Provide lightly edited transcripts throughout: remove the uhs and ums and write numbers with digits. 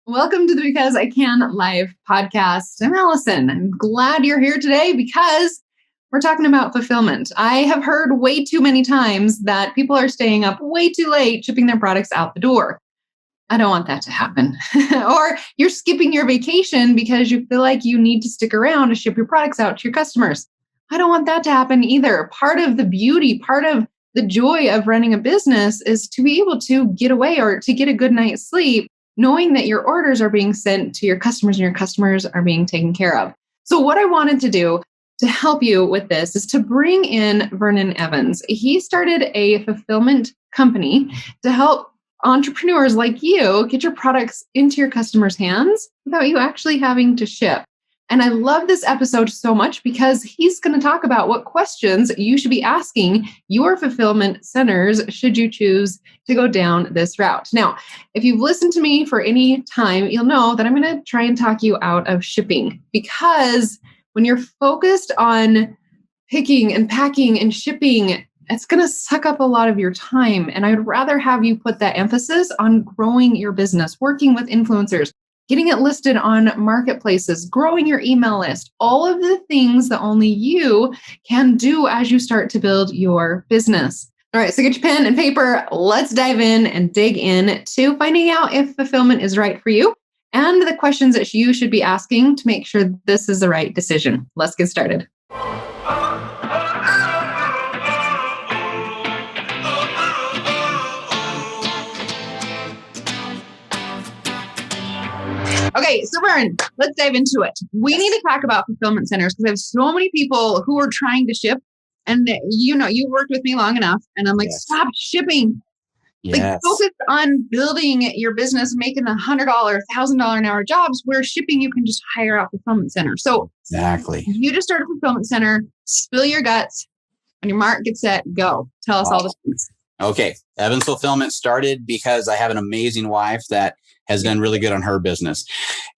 Welcome to the Because I Can Live podcast. I'm Alison. I'm glad you're here today because we're talking about fulfillment. I have heard way too many times that people are staying up way too late shipping their products out the door. I don't want that to happen. Or you're skipping your vacation because you feel like you need to stick around to ship your products out to your customers. I don't want that to happen either. Part of the beauty, part of the joy of running a business is to be able to get away or to get a good night's sleep, knowing that your orders are being sent to your customers and your customers are being taken care of. So what I wanted to do to help you with this is to bring in Vernon Evans. He started a fulfillment company to help entrepreneurs like you get your products into your customers' hands without you actually having to ship. And I love this episode so much because he's going to talk about what questions you should be asking your fulfillment centers should you choose to go down this route. Now, if you've listened to me for any time, you'll know that I'm going to try and talk you out of shipping, because when you're focused on picking and packing and shipping, it's going to suck up a lot of your time. And I'd rather have you put that emphasis on growing your business, working with influencers, getting it listed on marketplaces, growing your email list, all of the things that only you can do as you start to build your business. All right, so get your pen and paper. Let's dive in and dig in to finding out if fulfillment is right for you and the questions that you should be asking to make sure this is the right decision. Let's get started. Okay, so Vern, let's dive into it. We need to talk about fulfillment centers because I have so many people who are trying to ship. And you've worked with me long enough. And I'm like, Stop shipping. Like, focus on building your business, making $100, $1,000 an hour jobs where shipping you can just hire out fulfillment center. So exactly, you just start a fulfillment center, spill your guts, on your mark, get set, go. Tell us all the things. Okay. Evans Fulfillment started because I have an amazing wife that has done really good on her business.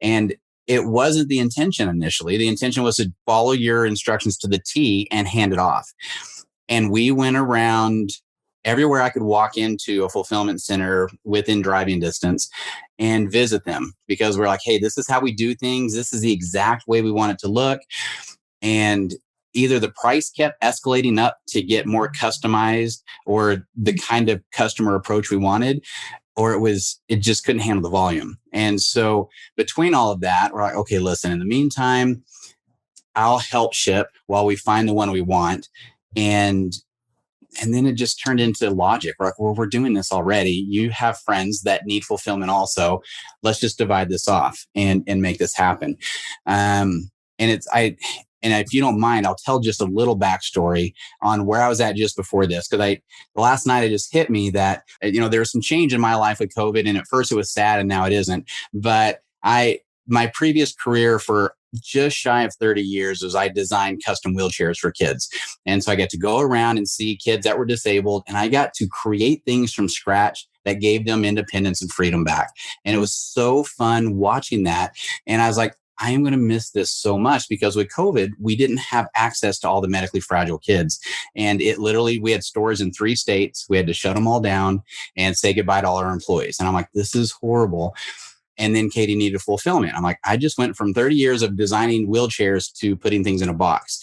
And it wasn't the intention initially. The intention was to follow your instructions to the T and hand it off. And we went around everywhere I could walk into a fulfillment center within driving distance and visit them, because we're like, hey, this is how we do things. This is the exact way we want it to look. And either the price kept escalating up to get more customized or the kind of customer approach we wanted, or it just couldn't handle the volume. And so between all of that, we're like, okay, listen, in the meantime, I'll help ship while we find the one we want. And then it just turned into logic. We're like, well, we're doing this already. You have friends that need fulfillment also. Let's just divide this off and make this happen. And if you don't mind, I'll tell just a little backstory on where I was at just before this. Because last night it just hit me that, there was some change in my life with COVID. And at first it was sad and now it isn't. But my previous career for just shy of 30 years was I designed custom wheelchairs for kids. And so I got to go around and see kids that were disabled. And I got to create things from scratch that gave them independence and freedom back. And it was so fun watching that. And I was like, I am going to miss this so much, because with COVID, we didn't have access to all the medically fragile kids. And we had stores in 3 states. We had to shut them all down and say goodbye to all our employees. And I'm like, this is horrible. And then Katie needed fulfillment. I'm like, I just went from 30 years of designing wheelchairs to putting things in a box.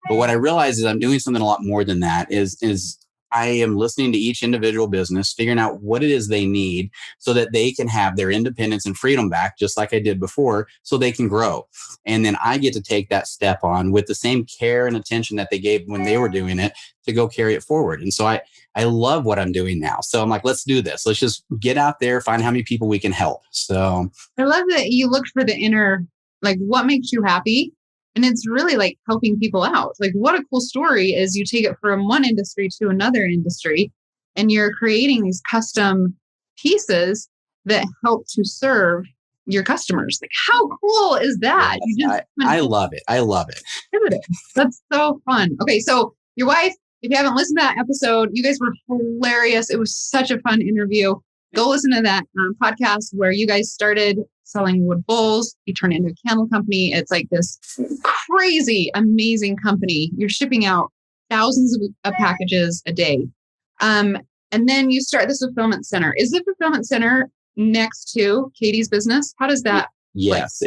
But what I realized is I'm doing something a lot more than that is I am listening to each individual business, figuring out what it is they need so that they can have their independence and freedom back, just like I did before, so they can grow. And then I get to take that step on with the same care and attention that they gave when they were doing it to go carry it forward. And so I love what I'm doing now. So I'm like, let's do this. Let's just get out there, find how many people we can help. So I love that you looked for the inner, like, what makes you happy? And it's really like helping people out. Like, what a cool story is you take it from one industry to another industry and you're creating these custom pieces that help to serve your customers. Like, how cool is that? Yes, I love it. I love it. That's so fun. Okay. So your wife, if you haven't listened to that episode, you guys were hilarious. It was such a fun interview. Go listen to that podcast where you guys started selling wood bowls. You turned into a candle company. It's like this crazy, amazing company. You're shipping out thousands of packages a day. And then you start this fulfillment center. Is the fulfillment center next to Katie's business? How does that Yes,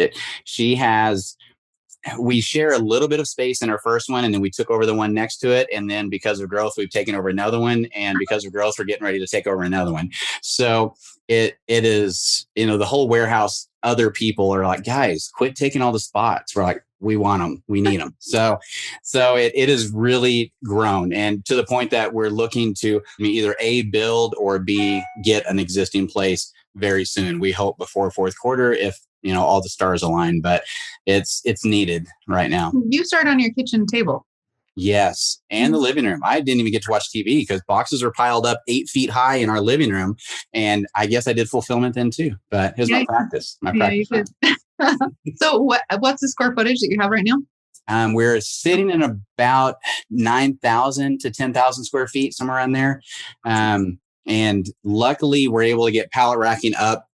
we share a little bit of space in our first one, and then we took over the one next to it. And then because of growth, we've taken over another one. And because of growth, we're getting ready to take over another one. So it is, the whole warehouse, other people are like, guys, quit taking all the spots. We're like, we want them. We need them. So it has really grown, and to the point that we're looking to either A, build, or B, get an existing place very soon. We hope before fourth quarter, if all the stars align, but it's needed right now. You start on your kitchen table. Yes. And the living room. I didn't even get to watch TV because boxes were piled up 8 feet high in our living room. And I guess I did fulfillment then too, but it was my practice. So what's the square footage that you have right now? We're sitting in about 9,000 to 10,000 square feet, somewhere around there. And luckily we're able to get pallet racking up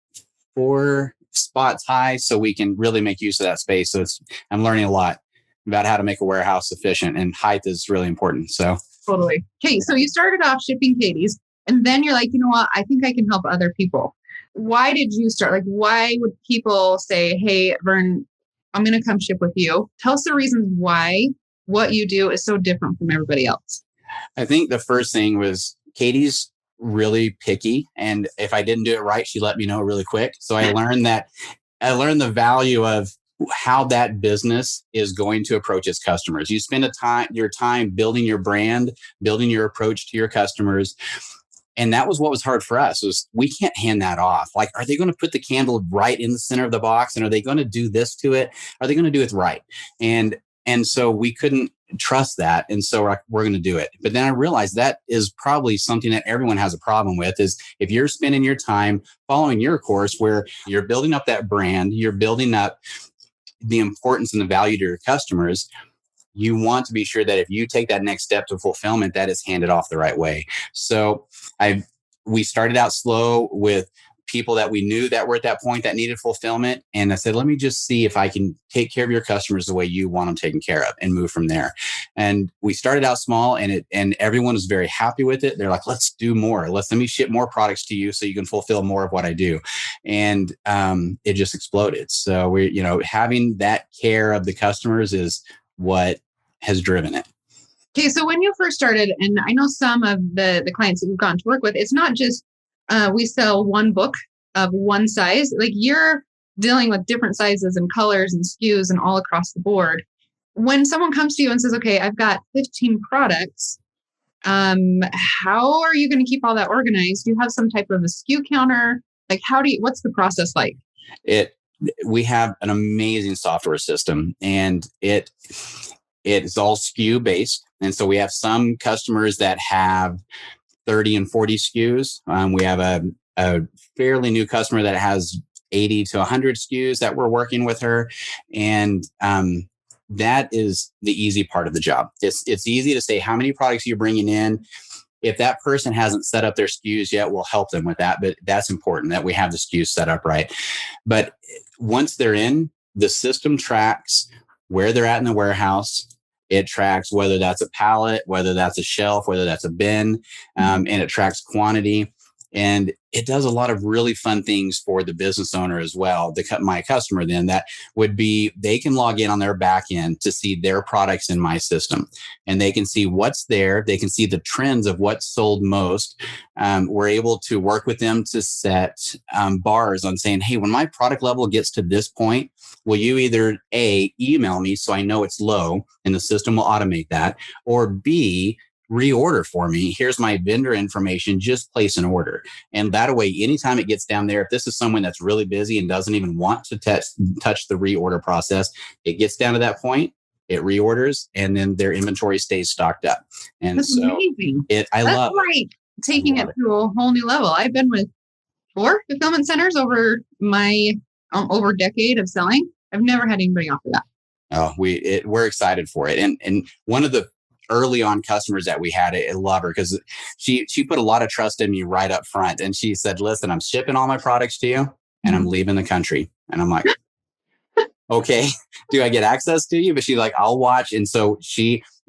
4 spots high so we can really make use of that space. So I'm learning a lot about how to make a warehouse efficient, and height is really important. So totally. Okay. So you started off shipping Katie's, and then you're like, you know what? I think I can help other people. Why did you start? Like, why would people say, hey, Vern, I'm going to come ship with you? Tell us the reasons why what you do is so different from everybody else. I think the first thing was Katie's really picky. And if I didn't do it right, she let me know really quick. So I learned the value of how that business is going to approach its customers. You spend your time building your brand, building your approach to your customers. And that was what was hard for us, was we can't hand that off. Like, are they going to put the candle right in the center of the box? And are they going to do this to it? Are they going to do it right? And so we couldn't trust that. And so we're going to do it. But then I realized that is probably something that everyone has a problem with, is if you're spending your time following your course where you're building up that brand, you're building up the importance and the value to your customers, you want to be sure that if you take that next step to fulfillment, that is handed off the right way. So we started out slow with people that we knew that were at that point that needed fulfillment. And I said, let me just see if I can take care of your customers the way you want them taken care of, and move from there. And we started out small, and everyone was very happy with it. They're like, let's do more. Let me ship more products to you so you can fulfill more of what I do. And it just exploded. So we, having that care of the customers is what has driven it. Okay. So when you first started, and I know some of the clients that you've gone to work with, it's not just we sell one book of one size. Like, you're dealing with different sizes and colors and SKUs and all across the board. When someone comes to you and says, okay, I've got 15 products, how are you going to keep all that organized? Do you have some type of a SKU counter? Like, what's the process like? We have an amazing software system, and it's all SKU based. And so we have some customers that have 30 and 40 SKUs. We have a fairly new customer that has 80 to 100 SKUs that we're working with her. And that is the easy part of the job. It's easy to say how many products you're bringing in. If that person hasn't set up their SKUs yet, we'll help them with that. But that's important that we have the SKUs set up right. But once they're in, the system tracks where they're at in the warehouse. It tracks whether that's a pallet, whether that's a shelf, whether that's a bin, and it tracks quantity. And it does a lot of really fun things for the business owner as well. My customer then, that would be, they can log in on their back end to see their products in my system, and they can see what's there. They can see the trends of what's sold most. We're able to work with them to set bars on saying, hey, when my product level gets to this point, will you either A, email me so I know it's low and the system will automate that, or B, reorder for me. Here's my vendor information. Just place an order. And that way, anytime it gets down there, if this is someone that's really busy and doesn't even want to touch the reorder process, it gets down to that point, it reorders, and then their inventory stays stocked up. And that's so amazing. I love it. Taking it to a whole new level. I've been with 4 fulfillment centers over my over a decade of selling. I've never had anybody offer that. Oh, we're excited for it. And one of the early on customers that we had, I love her because she put a lot of trust in me right up front. And she said, listen, I'm shipping all my products to you and I'm leaving the country. And I'm like, okay, do I get access to you? But she's like, I'll watch. And so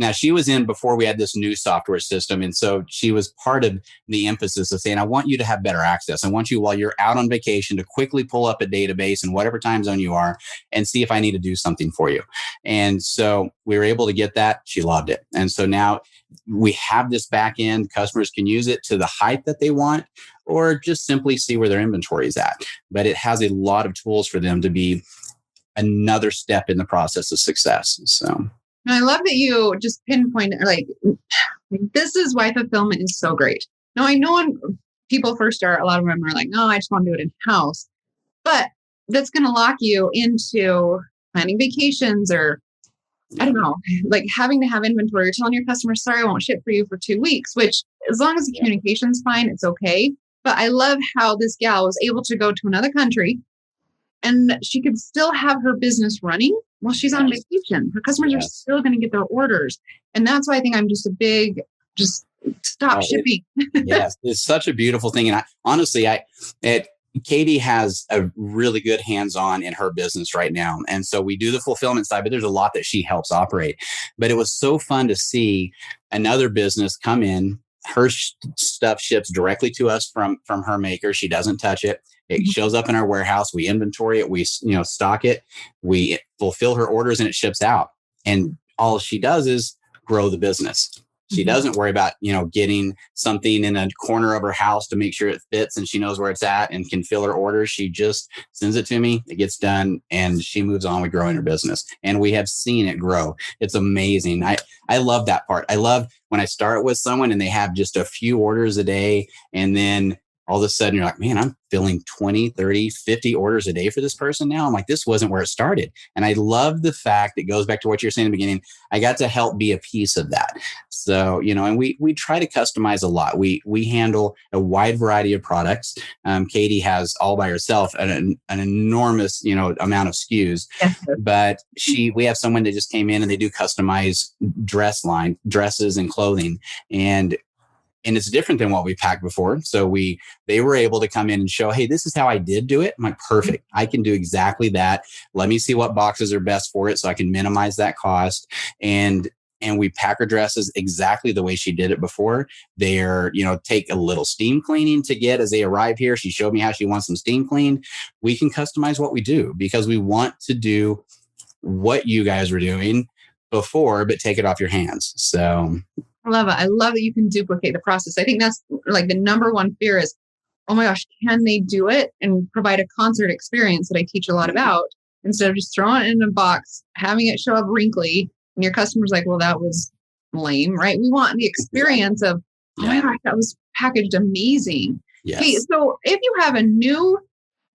Now, she was in before we had this new software system. And so she was part of the emphasis of saying, I want you to have better access. I want you, while you're out on vacation, to quickly pull up a database in whatever time zone you are and see if I need to do something for you. And so we were able to get that. She loved it. And so now we have this back end. Customers can use it to the height that they want, or just simply see where their inventory is at. But it has a lot of tools for them to be another step in the process of success. So, and I love that you just pinpoint like this is why fulfillment is so great. Now, I know when people first start, a lot of them are like, no, I just want to do it in house, but that's going to lock you into planning vacations, or I don't know, like having to have inventory. You're telling your customer, sorry, I won't ship for you for 2 weeks, which as long as the communication's fine, it's okay. But I love how this gal was able to go to another country and she could still have her business running while she's on vacation. Her customers are still going to get their orders. And that's why I think I'm just a big, just stop shipping. Yes, it's such a beautiful thing. And honestly, Katie has a really good hands-on in her business right now. And so we do the fulfillment side, but there's a lot that she helps operate. But it was so fun to see another business come in. Her stuff ships directly to us from her maker. She doesn't touch it. It shows up in our warehouse. We inventory it. We stock it. We fulfill her orders and it ships out. And all she does is grow the business. She doesn't worry about, getting something in a corner of her house to make sure it fits and she knows where it's at and can fill her orders. She just sends it to me. It gets done and she moves on with growing her business. And we have seen it grow. It's amazing. I love that part. I love when I start with someone and they have just a few orders a day, and then all of a sudden you're like, man, I'm filling 20, 30, 50 orders a day for this person now. I'm like, this wasn't where it started. And I love the fact it goes back to what you're saying in the beginning. I got to help be a piece of that. So, and we try to customize a lot. We handle a wide variety of products. Katie has all by herself an enormous, amount of SKUs, but we have someone that just came in and they do customize dresses and clothing. And it's different than what we packed before. So they were able to come in and show, hey, this is how I did do it. I'm like, perfect. I can do exactly that. Let me see what boxes are best for it so I can minimize that cost. And we pack her dresses exactly the way she did it before. They're, take a little steam cleaning to get as they arrive here. She showed me how she wants them steam cleaned. We can customize what we do because we want to do what you guys were doing before, but take it off your hands. So I love it. I love that you can duplicate the process. I think that's like the number one fear is, oh my gosh, can they do it and provide a concert experience that I teach a lot about instead of just throwing it in a box, having it show up wrinkly, and your customer's like, well, that was lame, right? We want the experience of, oh my gosh, that was packaged amazing. Yes. Okay, so if you have a new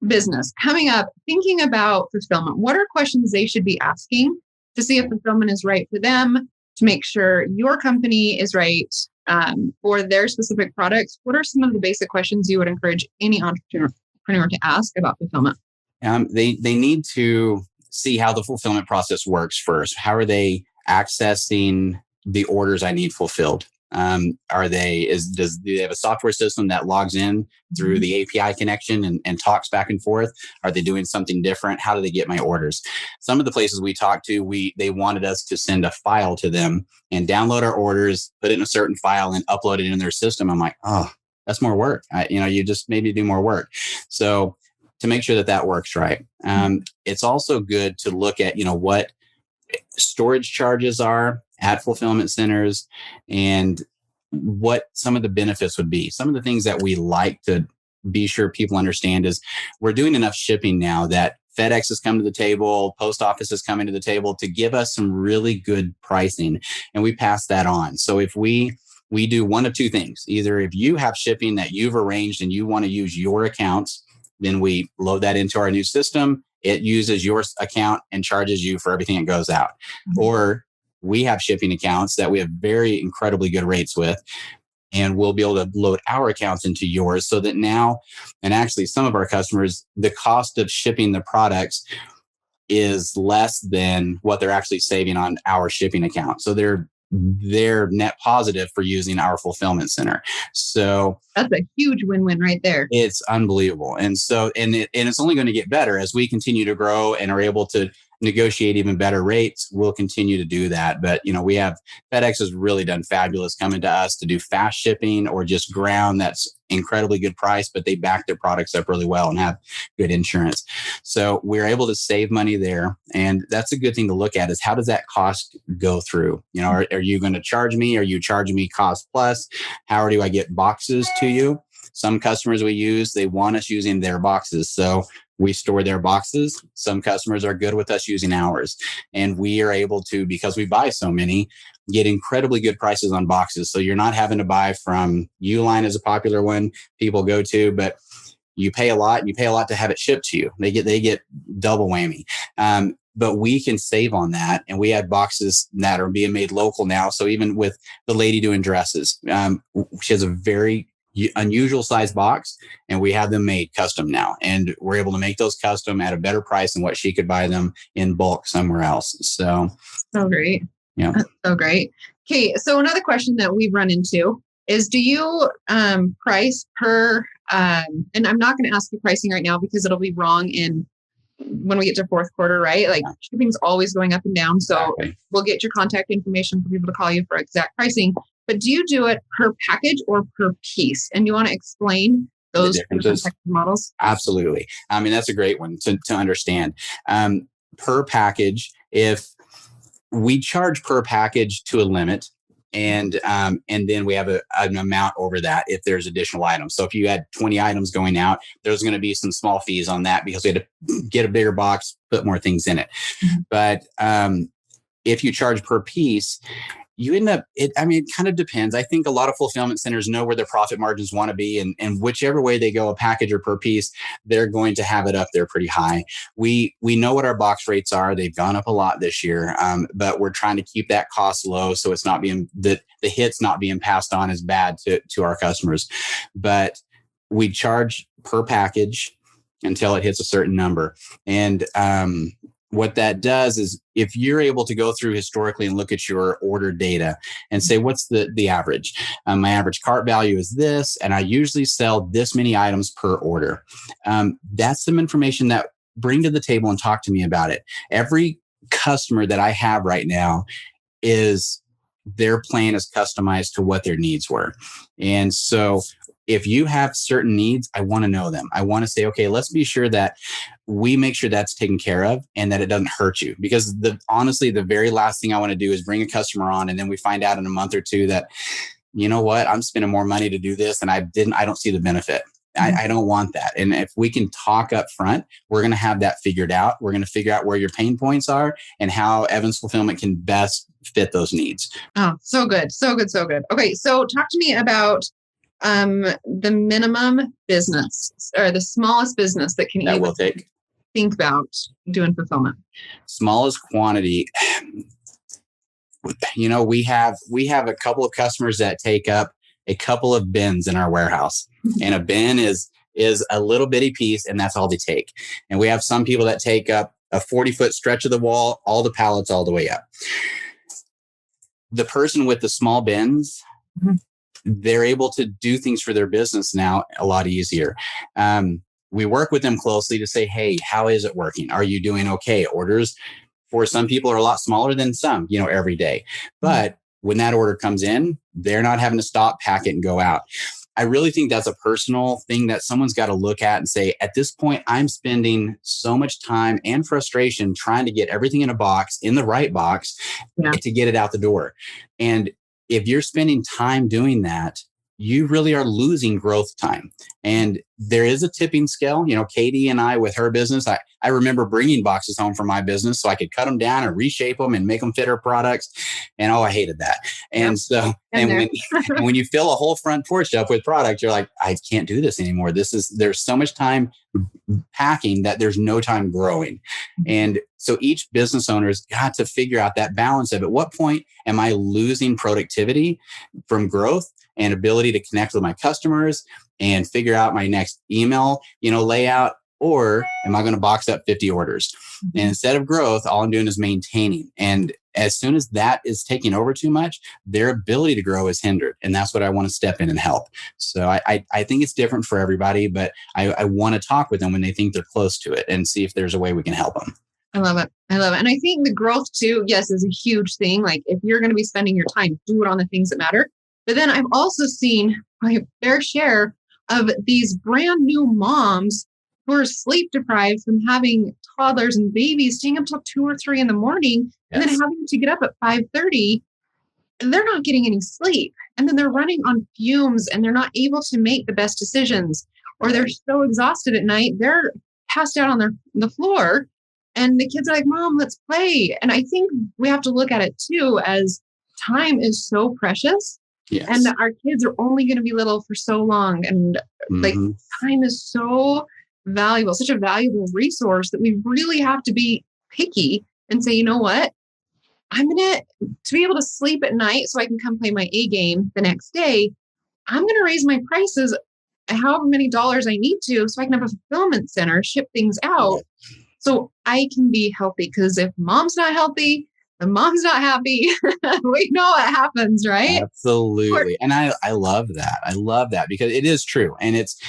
business coming up, thinking about fulfillment, what are questions they should be asking to see if fulfillment is right for them, to make sure your company is right for their specific products? What are some of the basic questions you would encourage any entrepreneur to ask about fulfillment? They need to see how the fulfillment process works first. How are they accessing the orders I need fulfilled? Do they have a software system that logs in through the API connection and talks back and forth? Are they doing something different? How do they get my orders? Some of the places we talked to, they wanted us to send a file to them and download our orders, put it in a certain file and upload it in their system. I'm like, oh, that's more work. You just maybe do more work. So to make sure that works right. It's also good to look at, what storage charges are at fulfillment centers and what some of the benefits would be. Some of the things that we like to be sure people understand is we're doing enough shipping now that FedEx has come to the table, post office is coming to the table to give us some really good pricing, and we pass that on. So if we do one of two things, either if you have shipping that you've arranged and you want to use your accounts, then we load that into our new system. It uses your account and charges you for everything that goes out. Or we have shipping accounts that we have very incredibly good rates with, and we'll be able to load our accounts into yours so that now, and actually some of our customers, the cost of shipping the products is less than what they're actually saving on our shipping account. So they're net positive for using our fulfillment center. So that's a huge win-win right there. It's unbelievable. And so, and it's only going to get better as we continue to grow and are able to negotiate even better rates, we'll continue to do that. But, we have FedEx has really done fabulous coming to us to do fast shipping or just ground that's incredibly good price, but they back their products up really well and have good insurance. So we're able to save money there. And that's a good thing to look at is how does that cost go through? Are you going to charge me? Are you charging me cost plus? How do I get boxes to you? Some customers we use, they want us using their boxes. So we store their boxes. Some customers are good with us using ours. And we are able to, because we buy so many, get incredibly good prices on boxes. So you're not having to buy from Uline is a popular one people go to, but you pay a lot. You pay a lot to have it shipped to you. They get double whammy. But we can save on that. And we have boxes that are being made local now. So even with the lady doing dresses, she has a very unusual size box, and we have them made custom now. And we're able to make those custom at a better price than what she could buy them in bulk somewhere else. So great. Yeah. That's so great. Okay. So another question that we've run into is, do you price per, and I'm not going to ask you pricing right now because it'll be wrong when we get to fourth quarter, right? Like shipping's always going up and down. So We'll get your contact information for people to call you for exact pricing. But do you do it per package or per piece? And you want to explain those different models? Absolutely. I mean, that's a great one to understand. Per package, if we charge per package to a limit, and then we have an amount over that if there's additional items. So if you had 20 items going out, there's going to be some small fees on that because we had to get a bigger box, put more things in it. Mm-hmm. But if you charge per piece, you end up, it kind of depends. I think a lot of fulfillment centers know where their profit margins want to be. And whichever way they go, a package or per piece, they're going to have it up there pretty high. We know what our box rates are. They've gone up a lot this year, but we're trying to keep that cost low. So it's not being, the hit's not being passed on as bad to our customers. But we charge per package until it hits a certain number. And, what that does is if you're able to go through historically and look at your order data and say, what's the average? My average cart value is this, and I usually sell this many items per order. That's some information that bring to the table and talk to me about it. Every customer that I have right now their plan is customized to what their needs were. And so if you have certain needs, I want to know them. I want to say, okay, let's be sure that we make sure that's taken care of and that it doesn't hurt you. Because honestly, the very last thing I want to do is bring a customer on and then we find out in a month or two that, you know what, I'm spending more money to do this and I don't see the benefit. I don't want that. And if we can talk up front, we're going to have that figured out. We're going to figure out where your pain points are and how Evans Fulfillment can best fit those needs. Oh, so good. So good. So good. Okay. So talk to me about the minimum business or the smallest business that will think about doing fulfillment. Smallest quantity. We have a couple of customers that take up a couple of bins in our warehouse, and a bin is a little bitty piece, and that's all they take. And we have some people that take up a 40-foot stretch of the wall, all the pallets all the way up. The person with the small bins, they're able to do things for their business now a lot easier. We work with them closely to say, hey, how is it working? Are you doing okay? Orders for some people are a lot smaller than some, every day. But when that order comes in, they're not having to stop, pack it, and go out. I really think that's a personal thing that someone's got to look at and say, at this point, I'm spending so much time and frustration trying to get everything in a box, in the right box, to get it out the door. And if you're spending time doing that, you really are losing growth time. And there is a tipping scale. Katie and I, with her business, I remember bringing boxes home from my business so I could cut them down and reshape them and make them fit her products. And I hated that. And when you fill a whole front porch up with product, you're like, I can't do this anymore. There's so much time packing that there's no time growing. And so each business owner's got to figure out that balance of at what point am I losing productivity from growth and ability to connect with my customers and figure out my next email, layout, or am I going to box up 50 orders? And instead of growth, all I'm doing is maintaining. And as soon as that is taking over too much, their ability to grow is hindered. And that's what I want to step in and help. So I think it's different for everybody, but I want to talk with them when they think they're close to it and see if there's a way we can help them. I love it. I love it. And I think the growth too, yes, is a huge thing. Like if you're going to be spending your time, do it on the things that matter. But then I've also seen my fair share of these brand new moms who are sleep deprived from having toddlers and babies staying up till 2 or 3 in the morning and then having to get up at 5:30 and they're not getting any sleep. And then they're running on fumes and they're not able to make the best decisions, or they're so exhausted at night, they're passed out on the floor. And the kids are like, Mom, let's play. And I think we have to look at it too as time is so precious. Yes. And our kids are only going to be little for so long. And like time is so valuable, such a valuable resource that we really have to be picky and say, you know what? I'm going to be able to sleep at night so I can come play my A game the next day. I'm going to raise my prices however many dollars I need to so I can have a fulfillment center, ship things out so I can be healthy. Because if mom's not healthy, the mom's not happy. We know what happens, right? Absolutely. And I love that. I love that because it is true. And it's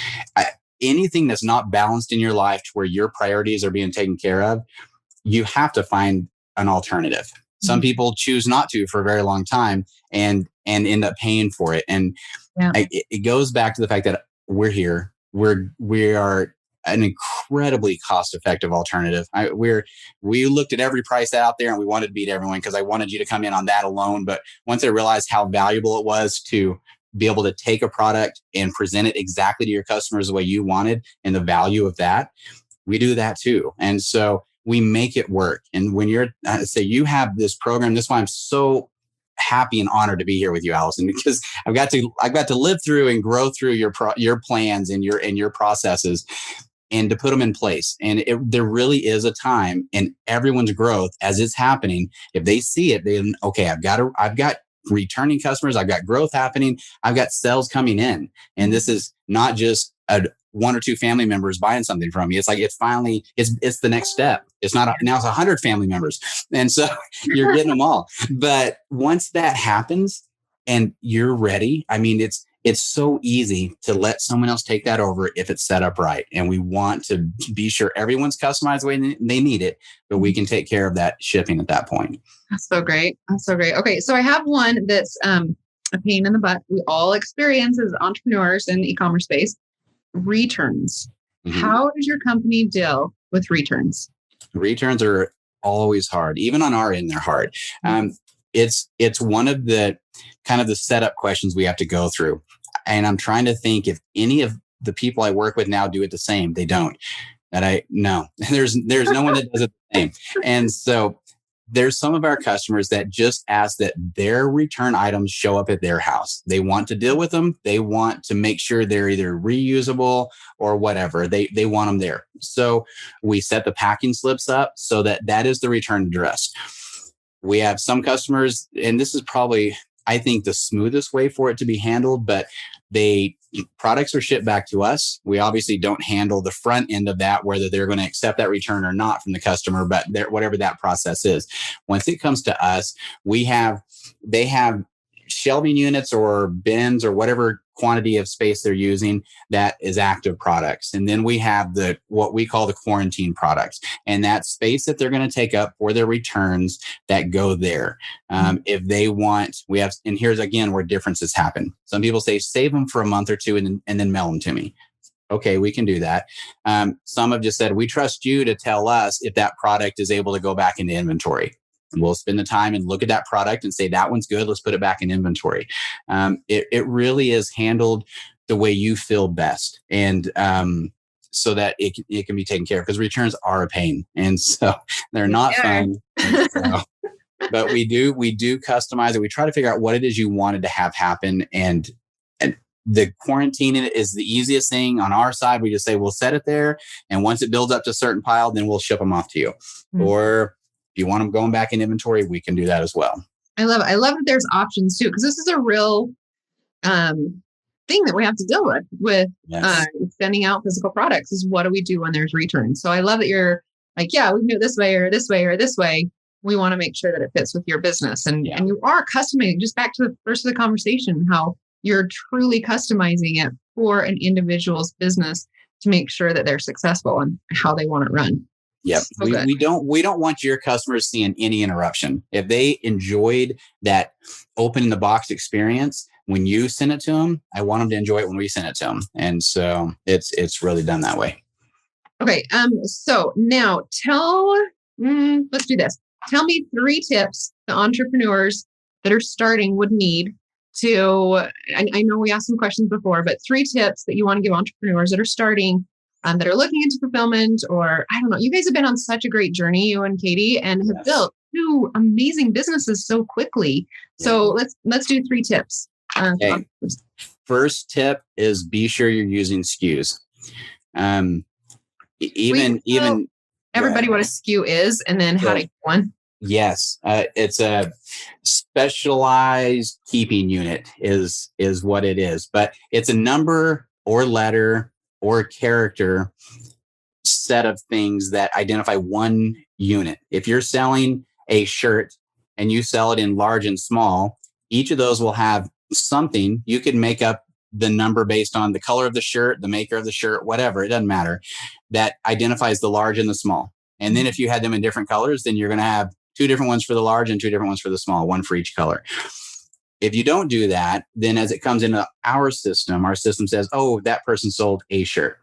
anything that's not balanced in your life to where your priorities are being taken care of, you have to find an alternative. Some people choose not to for a very long time and end up paying for it. And it goes back to the fact that we're here. We are an incredibly cost-effective alternative. We looked at every price out there and we wanted to beat everyone because I wanted you to come in on that alone. But once I realized how valuable it was to be able to take a product and present it exactly to your customers the way you wanted and the value of that, we do that too. And so we make it work. And when you're say you have this program, this is why I'm so happy and honored to be here with you, Alison, because I've got to live through and grow through your plans and your processes and to put them in place. And there really is a time in everyone's growth as it's happening. If they see it, I've got returning customers, I've got growth happening, I've got sales coming in. And this is not just one or two family members buying something from me. It's like, it's the next step. It's not, now it's 100 family members. And so you're getting them all. But once that happens and you're ready, I mean, it's so easy to let someone else take that over if it's set up right. And we want to be sure everyone's customized the way they need it, but we can take care of that shipping at that point. That's so great. That's so great. Okay. So I have one that's a pain in the butt we all experience as entrepreneurs in the e-commerce space. Returns. How does your company deal with returns? Returns are always hard. Even on our end, they're hard. It's one of the kind of the setup questions we have to go through. And I'm trying to think if any of the people I work with now do it the same. They don't. No, there's no one that does it the same. And so there's some of our customers that just ask that their return items show up at their house. They want to deal with them. They want to make sure they're either reusable or whatever. They want them there. So we set the packing slips up so that is the return address. We have some customers, and this is probably, I think, the smoothest way for it to be handled, but products are shipped back to us. We obviously don't handle the front end of that, whether they're going to accept that return or not from the customer, but whatever that process is. Once it comes to us, they have shelving units or bins or whatever quantity of space they're using that is active products. And then we have what we call the quarantine products, and that space that they're going to take up for their returns that go there. If they want, and here's again where differences happen. Some people say, save them for a month or two and then mail them to me. Okay, we can do that. Some have just said, we trust you to tell us if that product is able to go back into inventory. We'll spend the time and look at that product and say, that one's good. Let's put it back in inventory. It really is handled the way you feel best. And so that it can be taken care of, because returns are a pain. And so they're not fun. But we do customize it. We try to figure out what it is you wanted to have happen. And the quarantine is the easiest thing on our side. We just say, we'll set it there. And once it builds up to a certain pile, then we'll ship them off to you. Or if you want them going back in inventory, we can do that as well. I love it. I love that there's options too, because this is a real thing that we have to deal with sending out physical products is, what do we do when there's returns? So I love that you're like, we can do it this way or this way or this way. We want to make sure that it fits with your business. And you are customizing, just back to the first of the conversation, how you're truly customizing it for an individual's business to make sure that they're successful and how they want it run. Yep. So good. We don't want your customers seeing any interruption. If they enjoyed that open the box experience when you send it to them, I want them to enjoy it when we send it to them. And so it's really done that way. Okay. So now let's do this. Tell me 3 tips the entrepreneurs that are starting would need to, I know we asked some questions before, but 3 tips that you want to give entrepreneurs that are starting, that are looking into fulfillment, or I don't know. You guys have been on such a great journey, you and Katie, and have built 2 amazing businesses so quickly. So let's do 3 tips. Okay. First tip is be sure you're using SKUs. Even everybody what a SKU is, and then how to get one. Yes, it's a specialized keeping unit is what it is, but it's a number or letter or character set of things that identify one unit. If you're selling a shirt and you sell it in large and small, each of those will have something. You can make up the number based on the color of the shirt, the maker of the shirt, whatever, it doesn't matter, that identifies the large and the small. And then if you had them in different colors, then you're going to have 2 different ones for the large and 2 different ones for the small, one for each color. If you don't do that, then as it comes into our system says, oh, that person sold a shirt.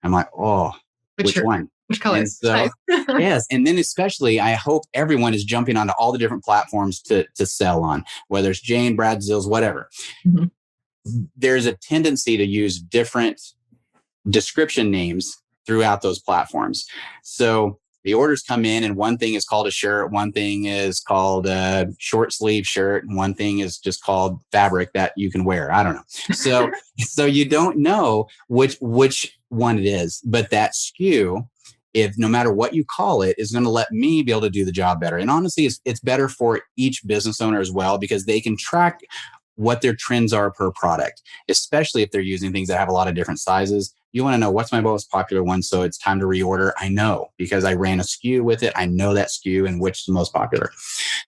I'm like, oh, which one? Which color? So, yes. And then especially, I hope everyone is jumping onto all the different platforms to sell on, whether it's Jane, Brad, Zills, whatever. Mm-hmm. There's a tendency to use different description names throughout those platforms. So the orders come in and one thing is called a shirt, one thing is called a short sleeve shirt, and one thing is just called fabric that you can wear. I don't know. So you don't know which one it is, but that SKU, if no matter what you call it, is going to let me be able to do the job better. And honestly, it's better for each business owner as well, because they can track what their trends are per product, especially if they're using things that have a lot of different sizes. You want to know what's my most popular one, so it's time to reorder. I know because I ran a SKU with it. I know that SKU and which is the most popular.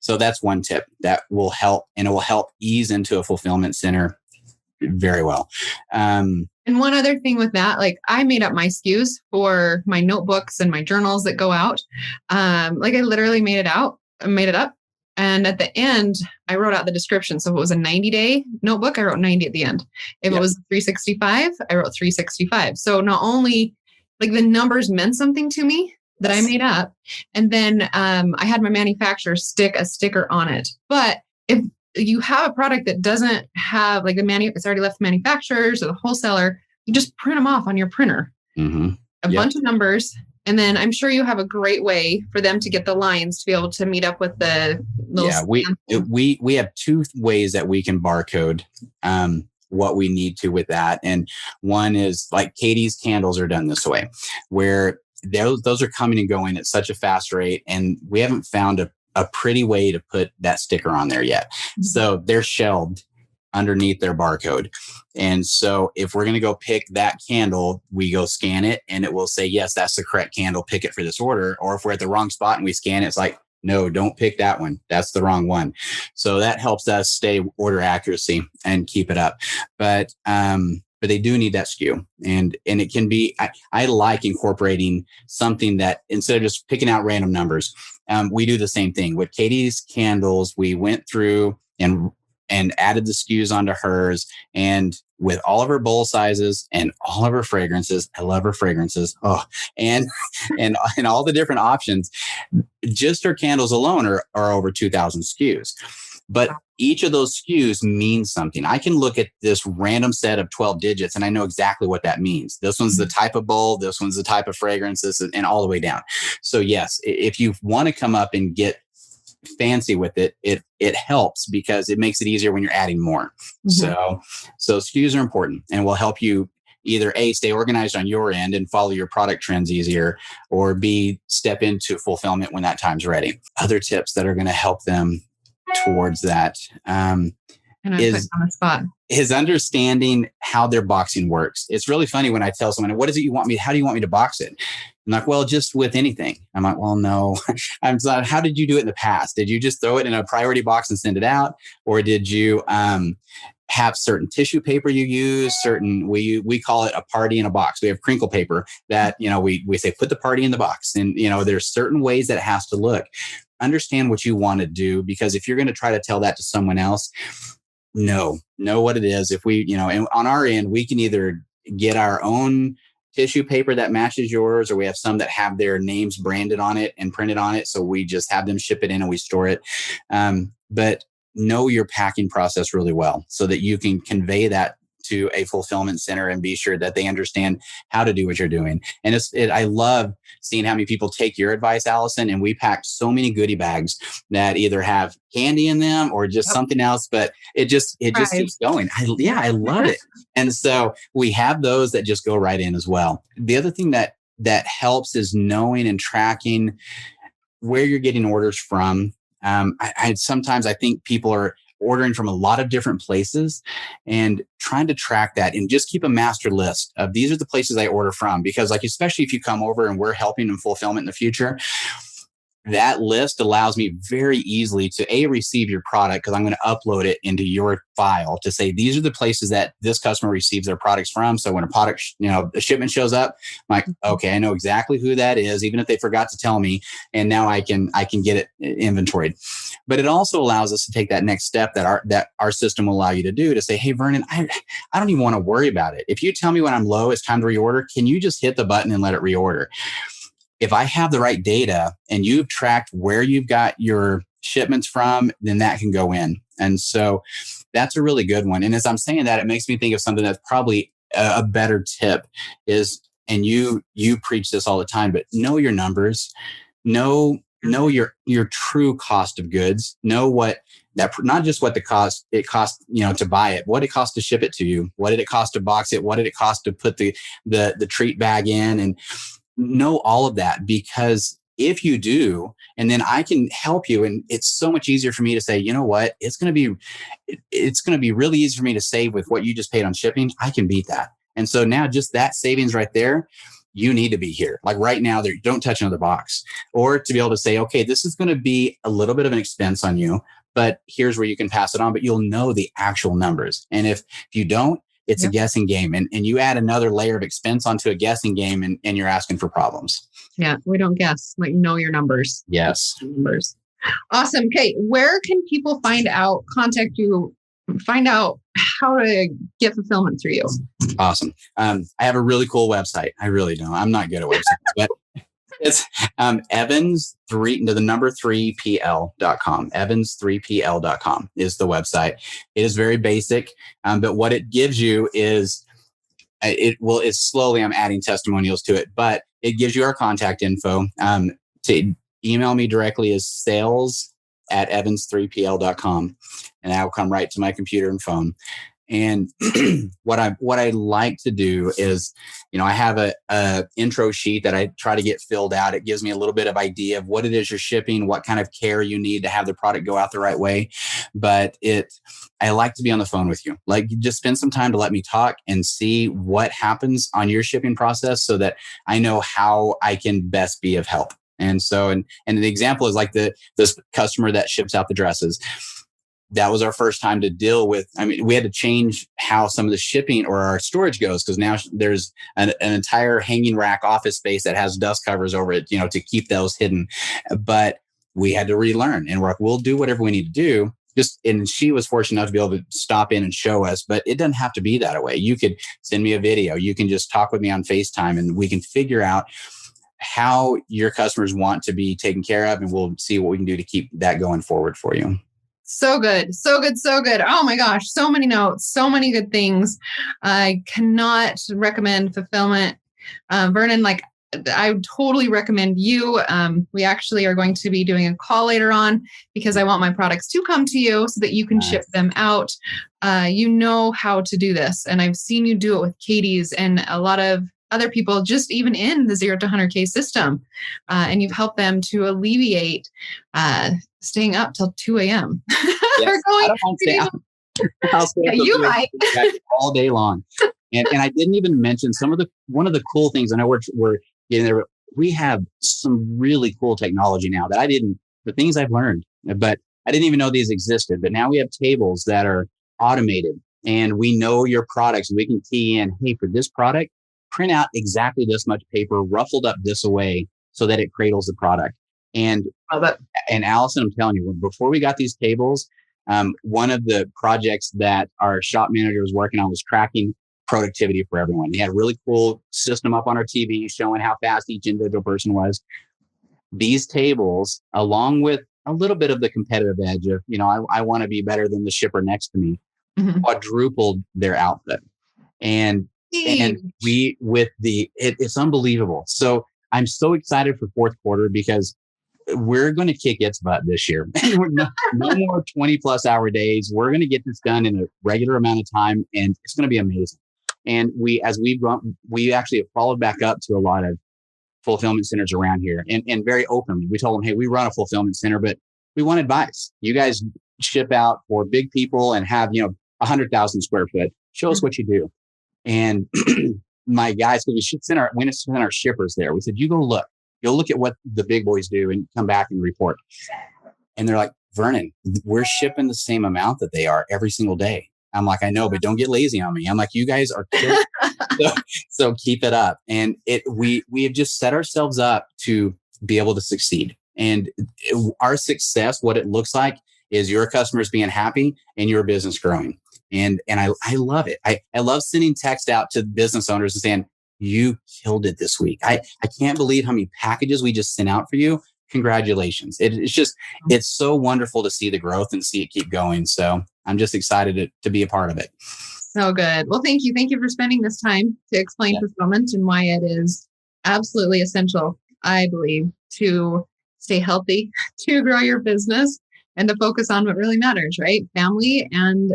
So that's one tip that will help, and it will help ease into a fulfillment center very well. And one other thing with that, like I made up my SKUs for my notebooks and my journals that go out. Like I literally made it up. And at the end, I wrote out the description. So if it was a 90-day notebook, I wrote 90 at the end. If it was 365, I wrote 365. So not only like the numbers meant something to me that I made up, and then I had my manufacturer stick a sticker on it. But if you have a product that doesn't have like it's already left the manufacturers or the wholesaler, you just print them off on your printer. Mm-hmm. A bunch of numbers. And then I'm sure you have a great way for them to get the lines to be able to meet up with the little. Yeah, we have 2 ways that we can barcode what we need to with that. And one is like Katie's candles are done this way, where those are coming and going at such a fast rate. And we haven't found a pretty way to put that sticker on there yet. Mm-hmm. So they're shelved underneath their barcode. And so if we're going to go pick that candle, we go scan it and it will say, yes, that's the correct candle. Pick it for this order. Or if we're at the wrong spot and we scan it, it's like, no, don't pick that one. That's the wrong one. So that helps us stay order accuracy and keep it up. But they do need that SKU. And it can be, I like incorporating something that instead of just picking out random numbers, we do the same thing with Katie's candles. We went through and added the SKUs onto hers, and with all of her bowl sizes and all of her fragrances. I love her fragrances. Oh, and all the different options, just her candles alone are over 2,000 SKUs. But each of those SKUs means something. I can look at this random set of 12 digits and I know exactly what that means. This one's the type of bowl, this one's the type of fragrance, and all the way down. So yes, if you want to come up and get fancy with it helps because it makes it easier when you're adding more. Mm-hmm. So SKUs are important and will help you either A, stay organized on your end and follow your product trends easier, or B, step into fulfillment when that time's ready. Other tips that are going to help them towards that is understanding how their boxing works. It's really funny when I tell someone, what is it you want me? How do you want me to box it? I'm like, well, just with anything. I'm like, well, no. I'm like, how did you do it in the past? Did you just throw it in a priority box and send it out? Or did you have certain tissue paper you use, we call it a party in a box. We have crinkle paper that, we say, put the party in the box. And, there's certain ways that it has to look. Understand what you want to do, because if you're going to try to tell that to someone else, know what it is. If we, and on our end, we can either get our own tissue paper that matches yours, or we have some that have their names branded on it and printed on it. So we just have them ship it in and we store it. But know your packing process really well so that you can convey that to a fulfillment center and be sure that they understand how to do what you're doing. And I love seeing how many people take your advice, Alison, and we packed so many goodie bags that either have candy in them or just something else, but it just keeps going. I love it. And so we have those that just go right in as well. The other thing that helps is knowing and tracking where you're getting orders from. Sometimes I think people are ordering from a lot of different places, and trying to track that and just keep a master list of these are the places I order from. Because especially if you come over and we're helping in fulfillment in the future, that list allows me very easily to receive your product, because I'm going to upload it into your file to say, these are the places that this customer receives their products from. So when a product, a shipment shows up, I'm like, okay, I know exactly who that is, even if they forgot to tell me. And now I can get it inventoried. But it also allows us to take that next step that our system will allow you to do, to say, hey, Vernon, I don't even want to worry about it. If you tell me when I'm low, it's time to reorder, can you just hit the button and let it reorder? If I have the right data and you've tracked where you've got your shipments from, then that can go in. And so that's a really good one. And as I'm saying that, it makes me think of something that's probably a better tip is, and you preach this all the time, but know your numbers, know your true cost of goods, know what that, not just what it costs, to buy it, what it costs to ship it to you, what did it cost to box it, what did it cost to put the treat bag in, and know all of that. Because if you do, and then I can help you, and it's so much easier for me to say, you know what, it's going to be really easy for me to save with what you just paid on shipping. I can beat that. And so now just that savings right there, you need to be here. Like right now, don't touch another box. Or to be able to say, okay, this is going to be a little bit of an expense on you, but here's where you can pass it on, but you'll know the actual numbers. And if you don't, it's a guessing game. And you add another layer of expense onto a guessing game, and you're asking for problems. Yeah, we don't guess. Like, know your numbers. Yes. Numbers. Awesome. Okay, where can people contact you, find out how to get fulfillment through you? Awesome. I have a really cool website. I really don't. I'm not good at websites, but it's Evans3pl.com. Evans3pl.com is the website. It is very basic, but what it gives you is it's slowly, I'm adding testimonials to it, but it gives you our contact info. To email me directly is sales@evans3pl.com, and that will come right to my computer and phone. And what I like to do is, I have a intro sheet that I try to get filled out. It gives me a little bit of idea of what it is you're shipping, what kind of care you need to have the product go out the right way. But I like to be on the phone with you. Like, just spend some time to let me talk and see what happens on your shipping process, so that I know how I can best be of help. And so, and the example is like this customer that ships out the dresses. That was our first time to deal with. I mean, we had to change how some of the shipping or our storage goes, because now there's an entire hanging rack office space that has dust covers over it, to keep those hidden. But we had to relearn, and we're like, we'll do whatever we need to do. And she was fortunate enough to be able to stop in and show us, but it doesn't have to be that way. You could send me a video. You can just talk with me on FaceTime, and we can figure out how your customers want to be taken care of, and we'll see what we can do to keep that going forward for you. So good. So good. So good. Oh my gosh. So many notes, so many good things. I cannot recommend fulfillment. Vernon, I would totally recommend you. We actually are going to be doing a call later on, because I want my products to come to you so that you can ship them out. You know how to do this. And I've seen you do it with Katie's and a lot of other people, just even in the 0 to 100K system. And you've helped them to alleviate staying up till 2 a.m. Yes, I don't want to stay out. I'll stay up you might. all day long. And I didn't even mention one of the cool things. I know we're getting there, but we have some really cool technology now that the things I've learned, but I didn't even know these existed. But now we have tables that are automated. And we know your products. We can key in, hey, for this product, print out exactly this much paper, ruffled up this way so that it cradles the product. And and Alison, I'm telling you, before we got these tables, one of the projects that our shop manager was working on was tracking productivity for everyone. He had a really cool system up on our TV showing how fast each individual person was. These tables, along with a little bit of the competitive edge of, I want to be better than the shipper next to me, quadrupled their output. And we with it's unbelievable. So I'm so excited for fourth quarter because we're going to kick its butt this year. no more 20 plus hour days. We're going to get this done in a regular amount of time, and it's going to be amazing. And we actually have followed back up to a lot of fulfillment centers around here, and very openly, we told them, hey, we run a fulfillment center, but we want advice. You guys ship out for big people and have 100,000 square foot. Show us what you do. And my guys, because we sent our shippers there. We said, you go look at what the big boys do and come back and report. And they're like, Vernon, we're shipping the same amount that they are every single day. I'm like, I know, but don't get lazy on me. I'm like, you guys are killing so keep it up. And we have just set ourselves up to be able to succeed. And our success, what it looks like, is your customers being happy and your business growing. And I love it. I love sending text out to business owners and saying, you killed it this week. I can't believe how many packages we just sent out for you. Congratulations. It's so wonderful to see the growth and see it keep going. So I'm just excited to be a part of it. So good. Well, thank you. Thank you for spending this time to explain fulfillment and why it is absolutely essential, I believe, to stay healthy, to grow your business, and to focus on what really matters, right? Family and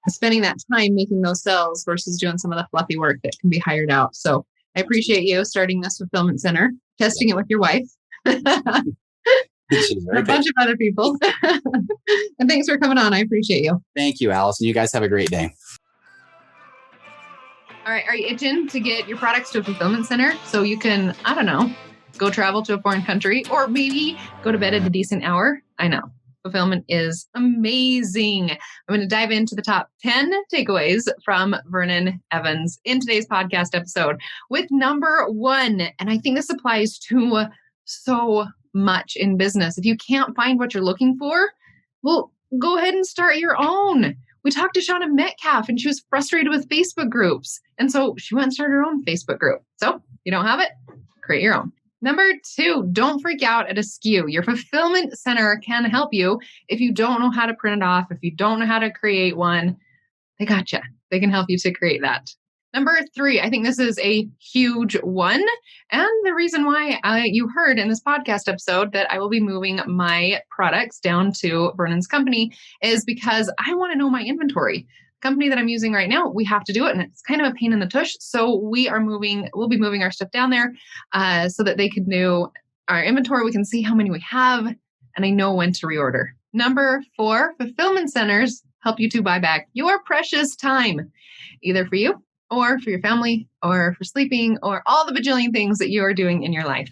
spending that time making those sales versus doing some of the fluffy work that can be hired out. So I appreciate you starting this fulfillment center, testing it with your wife, a bunch of other people. And thanks for coming on. I appreciate you. Thank you, Alison. You guys have a great day. All right. Are you itching to get your products to a fulfillment center so you can, I don't know, go travel to a foreign country or maybe go to bed at a decent hour? I know. Fulfillment is amazing. I'm going to dive into the top 10 takeaways from Vernon Evans in today's podcast episode with number 1. And I think this applies to so much in business. If you can't find what you're looking for, well, go ahead and start your own. We talked to Shauna Metcalf and she was frustrated with Facebook groups. And so she went and started her own Facebook group. So if you don't have it, create your own. Number 2, don't freak out at a SKU. Your fulfillment center can help you if you don't know how to print it off, if you don't know how to create one. They gotcha. They can help you to create that. Number 3, I think this is a huge one. And the reason why you heard in this podcast episode that I will be moving my products down to Vernon's company is because I want to know my inventory. Company that I'm using right now, we have to do it. And it's kind of a pain in the tush. So we'll be moving our stuff down there so that they could know our inventory. We can see how many we have and I know when to reorder. Number 4, fulfillment centers help you to buy back your precious time, either for you or for your family or for sleeping or all the bajillion things that you are doing in your life.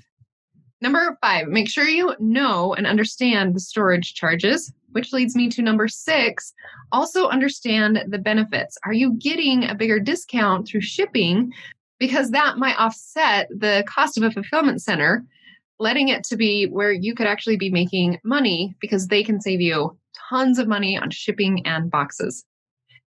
Number 5, make sure you know and understand the storage charges, which leads me to number 6. Also understand the benefits. Are you getting a bigger discount through shipping? Because that might offset the cost of a fulfillment center, letting it to be where you could actually be making money because they can save you tons of money on shipping and boxes.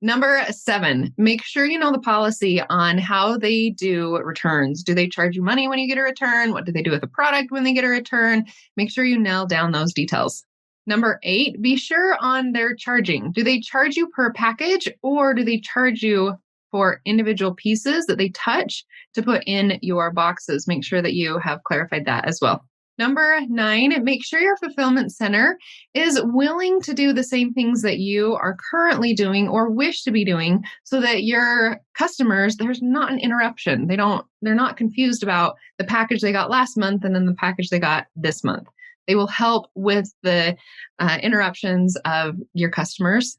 Number 7, make sure you know the policy on how they do returns. Do they charge you money when you get a return? What do they do with the product when they get a return? Make sure you nail down those details. Number 8, be sure on their charging. Do they charge you per package or do they charge you for individual pieces that they touch to put in your boxes? Make sure that you have clarified that as well. Number 9, make sure your fulfillment center is willing to do the same things that you are currently doing or wish to be doing so that your customers, there's not an interruption. They're not confused about the package they got last month and then the package they got this month. They will help with the interruptions of your customers.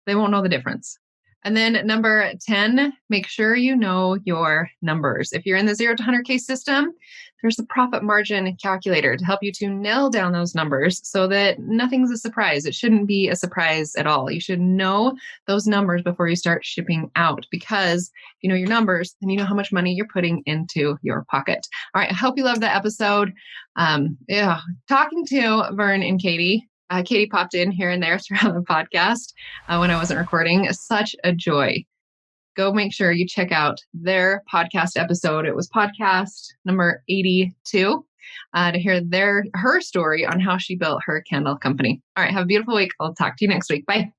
They won't know the difference. And then number 10, make sure you know your numbers. If you're in the 0 to 100K system, there's the profit margin calculator to help you to nail down those numbers so that nothing's a surprise. It shouldn't be a surprise at all. You should know those numbers before you start shipping out, because if you know your numbers, then you know how much money you're putting into your pocket. All right. I hope you loved that episode. Talking to Vern and Katie. Katie popped in here and there throughout the podcast when I wasn't recording. Such a joy. Go make sure you check out their podcast episode. It was podcast number 82 to hear her story on how she built her candle company. All right. Have a beautiful week. I'll talk to you next week. Bye.